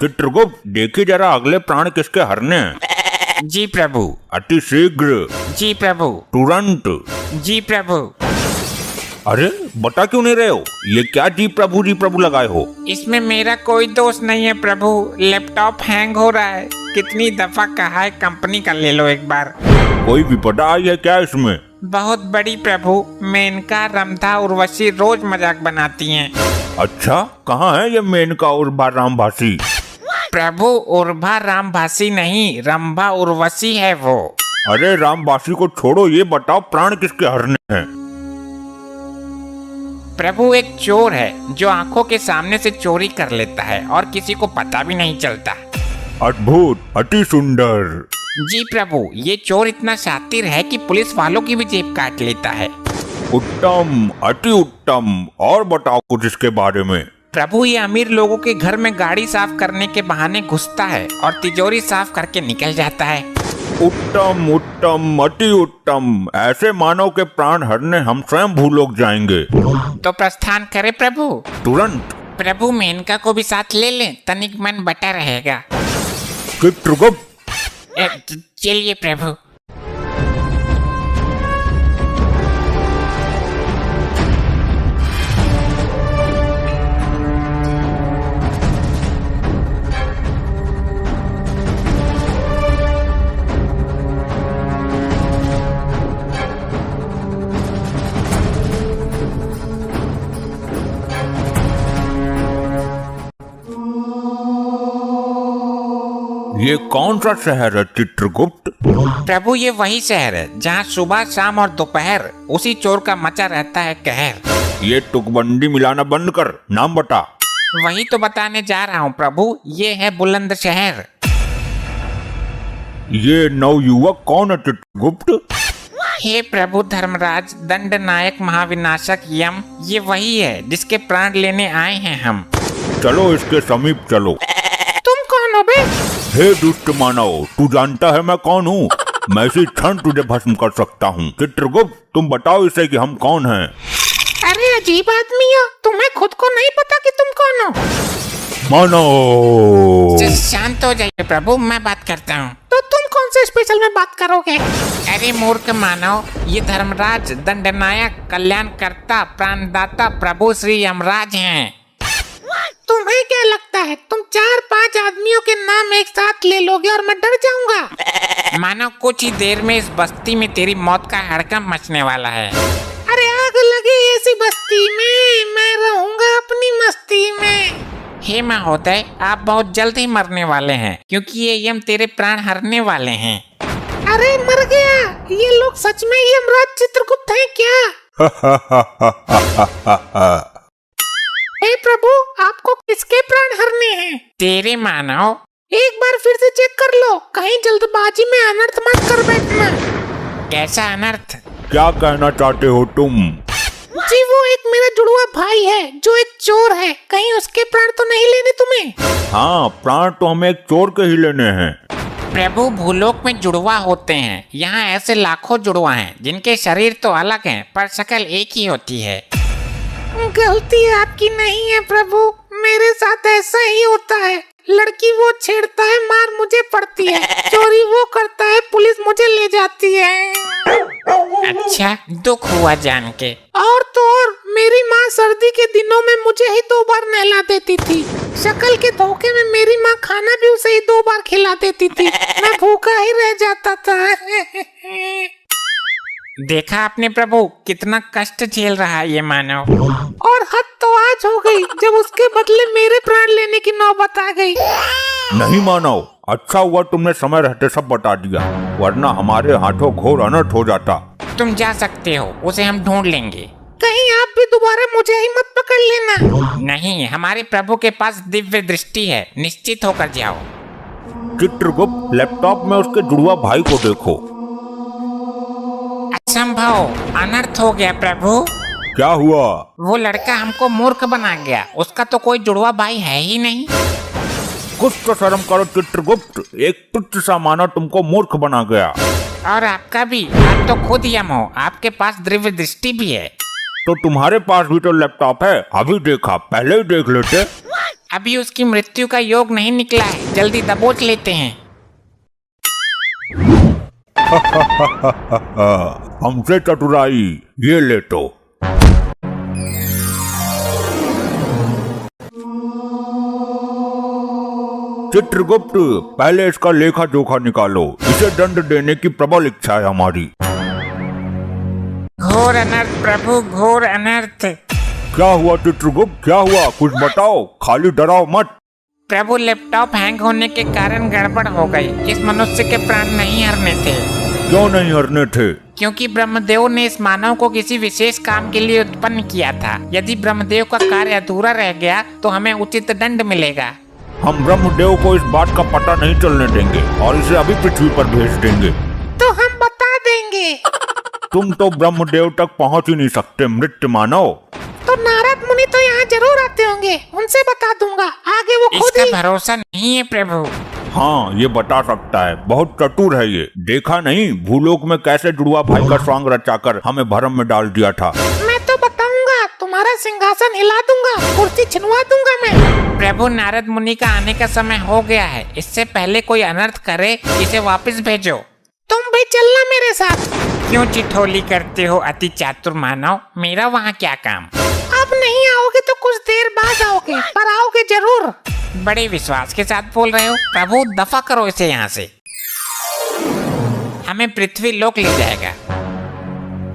चित्रगुप्त देखिए जरा अगले प्राण किसके हरने हैं। जी प्रभु। अति शीघ्र। जी प्रभु। तुरंत। जी प्रभु। अरे बता क्यों नहीं रहे हो? ये क्या जी प्रभु लगाए हो? इसमें मेरा कोई दोष नहीं है प्रभु, लैपटॉप हैंग हो रहा है। कितनी दफा कहा है कंपनी का ले लो एक बार। कोई विपदा आई है क्या इसमें? बहुत बड़ी प्रभु, मेनका, रंभा, उर्वशी रोज मजाक बनाती हैं। अच्छा, कहाँ है ये मेनका उर्वा रामभासी? प्रभु उर्वा रामभासी नहीं, रंभा उर्वशी है वो। अरे रामभासी को छोड़ो, ये बताओ प्राण किसके हरने हैं? प्रभु एक चोर है जो आंखों के सामने से चोरी कर लेता है और किसी को पता भी नहीं चलता। अद्भुत, अति सुंदर। जी प्रभु, ये चोर इतना शातिर है कि पुलिस वालों की भी जेब काट लेता है। उत्तम, अति उत्तम। और बताओ कुछ इसके बारे में। प्रभु ये अमीर लोगों के घर में गाड़ी साफ करने के बहाने घुसता है और तिजोरी साफ करके निकल जाता है। उत्तम उत्तम, अति उत्तम। ऐसे मानव के प्राण हरने हम स्वयं भूलोक जाएंगे। तो प्रस्थान करे प्रभु? तुरंत। प्रभु मेनका को भी साथ ले लें, तनिक मन बटा रहेगा। चित्रगुप्त। चलिए प्रभु। ये कौन सा शहर है चित्रगुप्त? प्रभु ये वही शहर है जहाँ सुबह शाम और दोपहर उसी चोर का मचा रहता है कहर। ये तुकबंदी मिलाना बंद कर, नाम बता। वही तो बताने जा रहा हूँ प्रभु, ये है बुलंद शहर। ये नवयुवक कौन है चित्रगुप्त? हे प्रभु धर्मराज, दंड नायक, महाविनाशक यम, ये वही है जिसके प्राण लेने आए हैं हम। चलो इसके समीप चलो। तुम कौन हो बे? हे दुष्ट मानव, तू जानता है मैं कौन हूँ? मैं इसी क्षण तुझे भस्म कर सकता हूँ। चित्रगुप्त तुम बताओ इसे कि हम कौन हैं। अरे अजीब आदमी हो, तुम्हें खुद को नहीं पता कि तुम कौन हो? मानव शांत हो जाइए प्रभु, मैं बात करता हूँ। तो तुम कौन से स्पेशल में बात करोगे? अरे मूर्ख मानव, ये धर्मराज, दंडनायक, कल्याणकर्ता, प्राणदाता प्रभु श्री यमराज हैं। तुम्हें क्या लगता है तुम 4-5 आदमियों के नाम एक साथ ले लोगे और मैं डर जाऊंगा? मानो कुछ ही देर में इस बस्ती में तेरी मौत का हड़कंप मचने वाला है। अरे आग लगे ऐसी बस्ती में, मैं रहूंगा अपनी मस्ती में। हे महोदय, आप बहुत जल्द ही मरने वाले हैं क्योंकि ये यम तेरे प्राण हरने वाले हैं। अरे मर गया, ये लोग सच में यमराज चित्रगुप्त हैं क्या? हे प्रभु, आपको किसके प्राण हरने हैं? तेरे मानव। एक बार फिर से चेक कर लो, कहीं जल्दबाजी में अनर्थ मत कर बैठना। कैसा अनर्थ? क्या कहना चाहते हो तुम? जी वो एक मेरा जुड़वा भाई है जो एक चोर है, कहीं उसके प्राण तो नहीं लेने तुम्हें? हाँ, प्राण तो हमें एक चोर के ही लेने हैं। प्रभु भूलोक में जुड़वा होते हैं, यहाँ ऐसे लाखों जुड़वा हैं जिनके शरीर तो अलग हैं पर शक्ल एक ही होती है। गलती आपकी नहीं है प्रभु, मेरे साथ ऐसा ही होता है। लड़की वो छेड़ता है, मार मुझे पड़ती है। चोरी वो करता है, पुलिस मुझे ले जाती है। अच्छा, दुख हुआ जान के। और तो और मेरी माँ सर्दी के दिनों में मुझे ही 2 बार नहला देती थी। शक्ल के धोखे में मेरी माँ खाना भी उसे ही 2 बार खिला देती थी। मैं भूखा ही रह जाता था। देखा आपने प्रभु, कितना कष्ट झेल रहा है ये मानव। और हद तो आज हो गई जब उसके बदले मेरे प्राण लेने की नौबत आ गई। नहीं मानव, अच्छा हुआ तुमने समय रहते सब बता दिया, वरना हमारे हाथों घोर अनर्थ हो जाता। तुम जा सकते हो, उसे हम ढूंढ लेंगे। कहीं आप भी दोबारा मुझे ही मत पकड़ लेना। नहीं, हमारे प्रभु के पास दिव्य दृष्टि है, निश्चित होकर जाओ। चित्रगुप्त, लैपटॉप में उसके जुड़वा भाई को देखो। असंभव, अनर्थ हो गया प्रभु। क्या हुआ? वो लड़का हमको मूर्ख बना गया, उसका तो कोई जुड़वा भाई है ही नहीं। कुछ तो शर्म करो चित्रगुप्त, एक तुच्छ सा मानव तुमको मूर्ख बना गया। और आपका भी, आप तो खुद यम हो, आपके पास दिव्य दृष्टि भी है। तो तुम्हारे पास भी तो लैपटॉप है, अभी देखा, पहले ही देख लेते। अभी उसकी मृत्यु का योग नहीं निकला है, जल्दी दबोच लेते हैं। हमसे चतुराई, ये ले तो। चित्रगुप्त, पहले इसका लेखा जोखा निकालो, इसे दंड देने की प्रबल इच्छा है हमारी। घोर अनर्थ प्रभु, घोर अनर्थ। क्या हुआ चित्रगुप्त, क्या हुआ, कुछ बताओ, खाली डराओ मत। प्रभु, लैपटॉप हैंग होने के कारण गड़बड़ हो गई। इस मनुष्य के प्राण नहीं हरने थे। क्यों नहीं हरने थे? क्योंकि ब्रह्मदेव ने इस मानव को किसी विशेष काम के लिए उत्पन्न किया था। यदि ब्रह्मदेव का कार्य अधूरा रह गया तो हमें उचित दंड मिलेगा। हम ब्रह्मदेव को इस बात का पता नहीं चलने देंगे और इसे अभी पृथ्वी पर भेज देंगे। तो हम बता देंगे। तुम तो ब्रह्मदेव तक पहुंच ही नहीं सकते मृत्य मानव। तो नारद मुनि तो यहाँ जरूर आते होंगे, उनसे बता दूंगा। आगे वो खुद इसका भरोसा नहीं है प्रभु। हाँ, ये बता सकता है, बहुत चतुर है ये। देखा नहीं भूलोक में कैसे जुड़वा भाई का स्वांग रचाकर हमें भरम में डाल दिया था। मैं तो बताऊंगा, तुम्हारा सिंहासन हिला दूंगा, कुर्सी छिनवा दूंगा मैं। प्रभु, नारद मुनि का आने का समय हो गया है। इससे पहले कोई अनर्थ करे, इसे वापस भेजो। तुम भी चलना मेरे साथ। क्यों चिठोली करते हो अति चातुर मानव, मेरा वहाँ क्या काम। अब नहीं आओगे तो कुछ देर बाद आओगे, पर आओगे जरूर। बड़े विश्वास के साथ बोल रहे हो। प्रभु, दफा करो इसे यहाँ से, हमें पृथ्वी लोक ले जाएगा।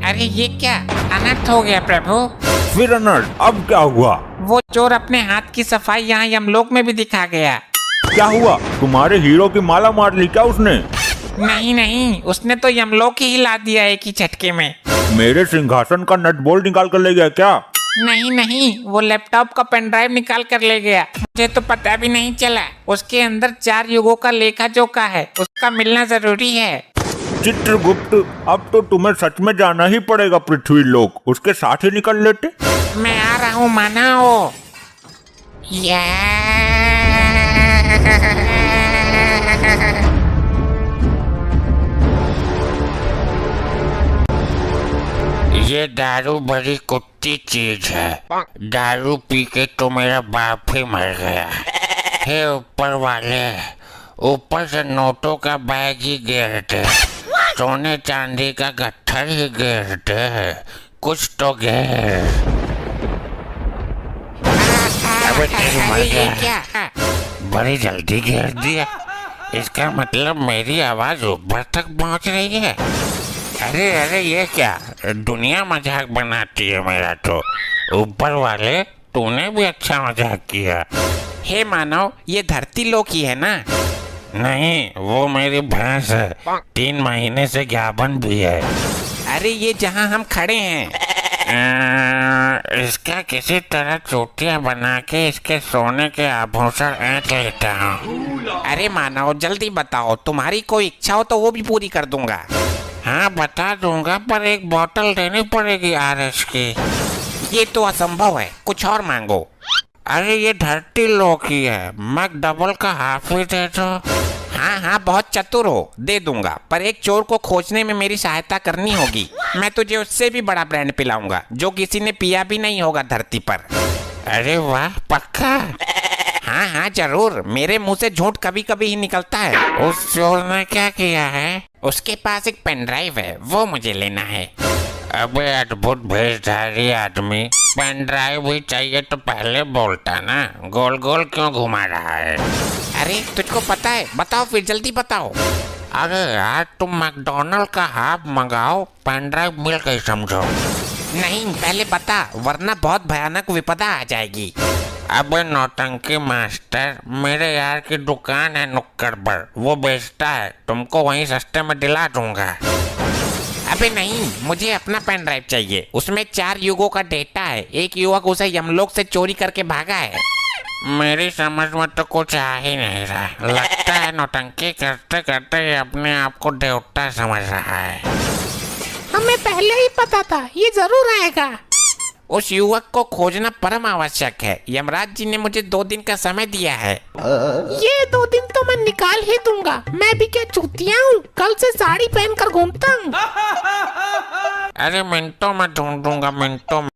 अरे ये क्या अनर्थ हो गया प्रभु। फिर अनर्थ, अब क्या हुआ? वो चोर अपने हाथ की सफाई यहाँ यमलोक में भी दिखा गया। क्या हुआ, तुम्हारे हीरो की माला मार ली क्या उसने? नहीं नहीं, उसने तो यमलोक ही हिला दिया एक ही झटके में। मेरे सिंहासन का नट बोल्ट निकाल कर ले गया क्या? नहीं नहीं, वो लैपटॉप का पेन ड्राइव निकाल कर ले गया। मुझे तो पता भी नहीं चला। उसके अंदर 4 युगों का लेखा जोखा है, उसका मिलना जरूरी है। चित्रगुप्त, अब तो तुम्हें सच में जाना ही पड़ेगा पृथ्वी लोक, उसके साथ ही निकल लेते। मैं आ रहा हूँ मानव। ये दारू बड़ी कुत्ती चीज है। दारू पी के तो मेरा बाप ही मर गया। हे ऊपर वाले, ऊपर से नोटों का बैग ही गिरते, सोने चांदी का गट्ठर ही गिरते, कुछ तो गिर। अबे तेरी मर गया, बड़ी जल्दी गिर दिया। इसका मतलब मेरी आवाज ऊपर तक पहुंच रही है। अरे अरे, ये क्या दुनिया मजाक बनाती है मेरा तो। ऊपर वाले, तूने भी अच्छा मजाक किया। हे मानव, ये धरती लोक ही है ना? नहीं, वो मेरी भैंस है, 3 महीने से ज्ञापन भी है। अरे ये जहाँ हम खड़े हैं। इसका किसी तरह चोटियां बना के इसके सोने के आभूषण ऐंठ लेता हूँ। अरे मानव, जल्दी बताओ, तुम्हारी कोई इच्छा हो तो वो भी पूरी कर दूंगा। हाँ बता दूंगा, पर एक बोतल देनी पड़ेगी RS की। ये तो असंभव है, कुछ और मांगो। अरे ये धरती लोक ही है, मैं डबल का हाफ ही दे दो। हाँ हाँ, बहुत चतुर हो, दे दूंगा, पर एक चोर को खोजने में मेरी सहायता करनी होगी। मैं तुझे उससे भी बड़ा ब्रांड पिलाऊंगा, जो किसी ने पिया भी नहीं होगा धरती पर। अरे वाह, पक्का? हाँ हाँ जरूर, मेरे मुंह से झूठ कभी कभी ही निकलता है। उस चोर ने क्या किया है? उसके पास एक पेन ड्राइव है, वो मुझे लेना है। अबे अद्भुत भेषधारी आदमी, पेन ड्राइव भी चाहिए तो पहले बोलता ना, गोल गोल क्यों घुमा रहा है? अरे तुझको पता है, बताओ फिर, जल्दी बताओ। अरे यार, तुम मैकडोनल्ड का हाफ मंगाओ, पेन ड्राइव मिल गई समझो। नहीं, पहले बता, वरना बहुत भयानक विपदा आ जाएगी। अबे नौटंकी मास्टर, मेरे यार की दुकान है नुक्कड़ पर, वो बेचता है, तुमको वहीं सस्ते में दिला दूंगा। अबे नहीं, मुझे अपना पेन ड्राइव चाहिए, उसमें 4 युगों का डेटा है। एक युवक उसे यमलोक से चोरी करके भागा है। मेरी समझ में तो कुछ आ ही नहीं रहा। लगता है नौटंकी करते करते ये अपने आप को देवता समझ रहा है। हमें पहले ही पता था ये जरूर आएगा। उस युवक को खोजना परम आवश्यक है। यमराज जी ने मुझे 2 दिन का समय दिया है। ये 2 दिन तो मैं निकाल ही दूंगा। मैं भी क्या चूतिया हूँ, कल से साड़ी पहनकर घूमता हूँ। अरे मिनटों में ढूंढूंगा, मिनटों में।